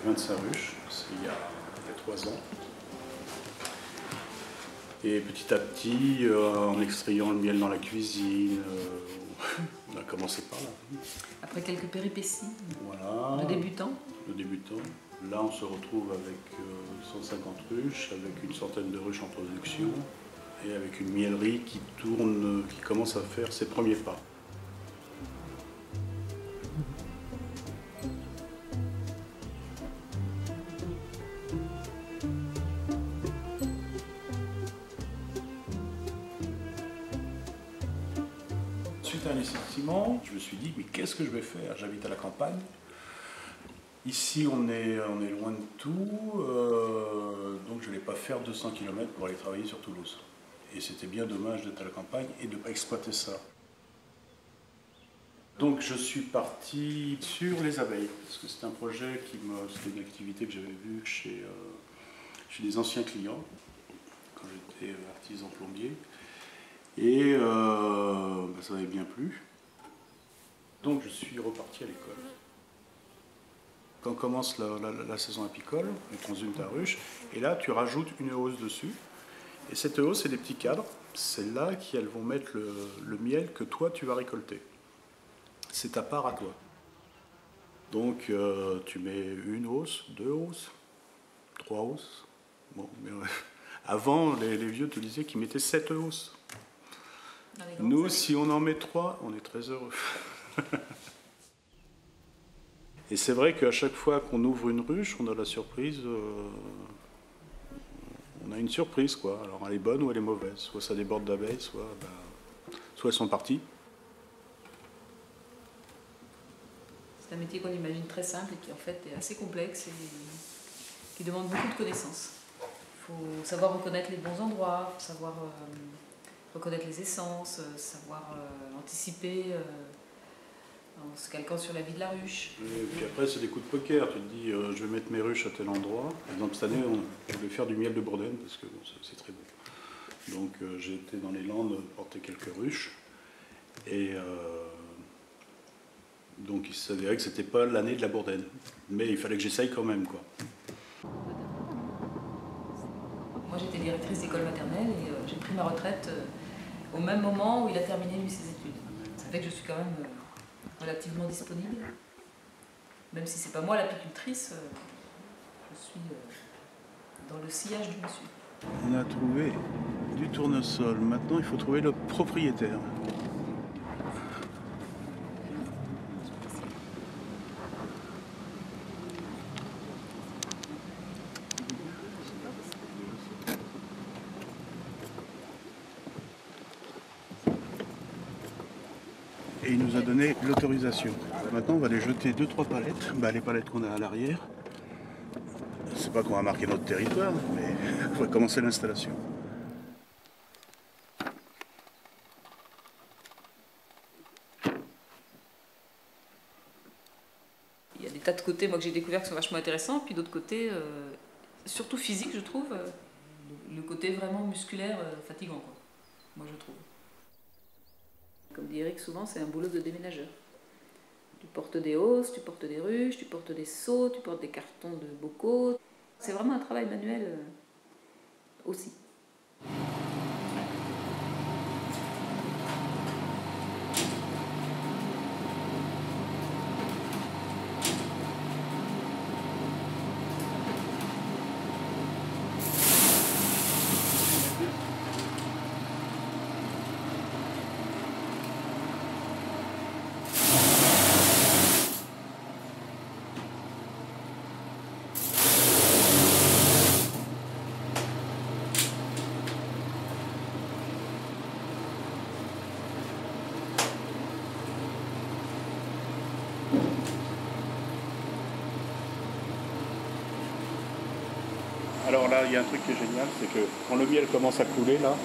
25 ruches, c'est il y a 3 ans. Et petit à petit, en extrayant le miel dans la cuisine, on a commencé par là. Après quelques péripéties Voilà, de débutants. Là, on se retrouve avec 150 ruches, avec une centaine de ruches en production et avec une miellerie qui tourne, qui commence à faire ses premiers pas. Suite à un licenciement, je me suis dit, mais qu'est-ce que je vais faire? J'habite à la campagne. Ici, on est loin de tout, donc je n'allais pas faire 200 km pour aller travailler sur Toulouse. Et c'était bien dommage d'être à la campagne et de ne pas exploiter ça. Donc je suis parti sur les abeilles, parce que c'était un projet c'était une activité que j'avais vue chez des anciens clients, quand j'étais artisan plombier. Et ça m'avait bien plu. Donc je suis reparti à l'école. Quand commence la saison apicole, on consume ta ruche, et là tu rajoutes une hausse dessus. Et cette hausse, c'est des petits cadres. C'est là qu'elles vont mettre le miel que toi tu vas récolter. C'est ta part à toi. Donc tu mets une hausse, 2 hausses, 3 hausses. Bon, mais, avant, les vieux te disaient qu'ils mettaient 7 hausses. Nous, si on en met 3, on est très heureux. Et c'est vrai qu'à chaque fois qu'on ouvre une ruche, on a la surprise. On a une surprise, quoi. Alors elle est bonne ou elle est mauvaise. Soit ça déborde d'abeilles, soit elles sont parties. C'est un métier qu'on imagine très simple et qui en fait est assez complexe et qui demande beaucoup de connaissances. Il faut savoir reconnaître les bons endroits, savoir reconnaître les essences, savoir anticiper en se calquant sur la vie de la ruche. Et puis après, c'est des coups de poker. Tu te dis, je vais mettre mes ruches à tel endroit. Par exemple, cette année, je vais faire du miel de Bourdaine parce que bon, c'est très beau. Donc j'ai été dans les Landes porter quelques ruches. Et donc il s'avérait que c'était pas l'année de la Bourdaine. Mais il fallait que j'essaye quand même, quoi. Moi j'étais directrice d'école maternelle et j'ai pris ma retraite au même moment où il a terminé lui ses études. Ça fait que je suis quand même relativement disponible. Même si c'est pas moi l'apicultrice, je suis dans le sillage du monsieur. On a trouvé du tournesol. Maintenant, il faut trouver le propriétaire. Et il nous a donné l'autorisation. Maintenant, on va les jeter 2-3 palettes. Les palettes qu'on a à l'arrière. C'est pas qu'on va marquer notre territoire, mais il faut commencer l'installation. Il y a des tas de côtés moi, que j'ai découvert qui sont vachement intéressants, puis d'autres côtés, surtout physiques, je trouve, le côté vraiment musculaire, fatigant, quoi. Moi je trouve. Comme dit Eric, souvent c'est un boulot de déménageur. Tu portes des hausses, tu portes des ruches, tu portes des seaux, tu portes des cartons de bocaux. C'est vraiment un travail manuel aussi. Alors là, il y a un truc qui est génial, c'est que quand le miel commence à couler, là,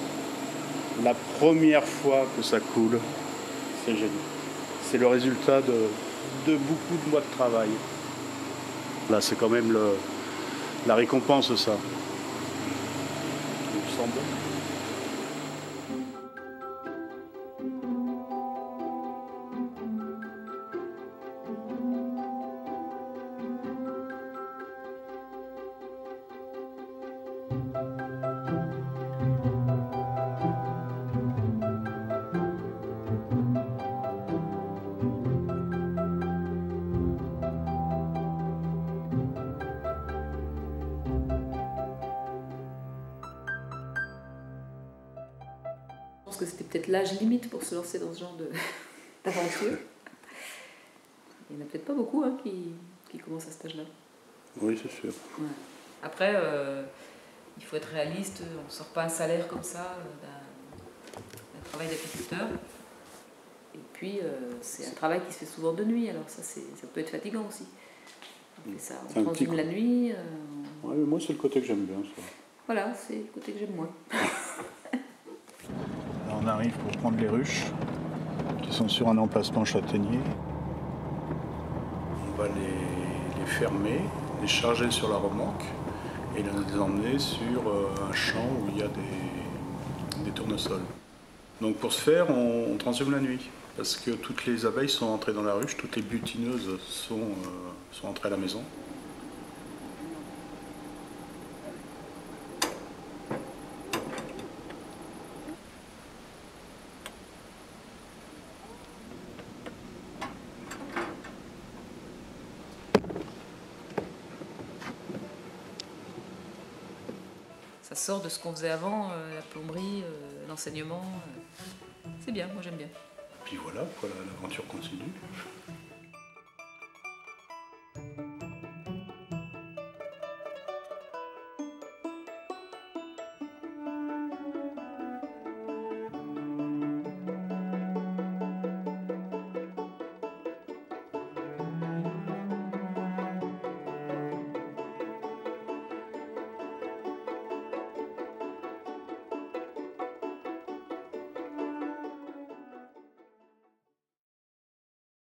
la première fois que ça coule, c'est génial. C'est le résultat de beaucoup de mois de travail. Là, c'est quand même la récompense, ça. Il me semble. pense que c'était peut-être l'âge limite pour se lancer dans ce genre d'aventure. Il n'y en a peut-être pas beaucoup hein, qui commencent à cet âge-là. Oui, c'est sûr. Ouais. Après, il faut être réaliste, on ne sort pas un salaire comme ça d'un travail d'apiculteur. Et puis, c'est un travail qui se fait souvent de nuit, alors ça peut être fatigant aussi. On fait ça, on transhume la nuit. Ouais, mais moi, c'est le côté que j'aime bien, ça. Voilà, c'est le côté que j'aime moins. Là, on arrive pour prendre les ruches, qui sont sur un emplacement châtaignier. On va les fermer, les charger sur la remorque et les emmener sur un champ où il y a des tournesols. Donc pour ce faire, on transhume la nuit, parce que toutes les abeilles sont entrées dans la ruche, toutes les butineuses sont entrées à la maison. Ça sort de ce qu'on faisait avant, la plomberie, l'enseignement. C'est bien, moi j'aime bien. Puis voilà, l'aventure continue.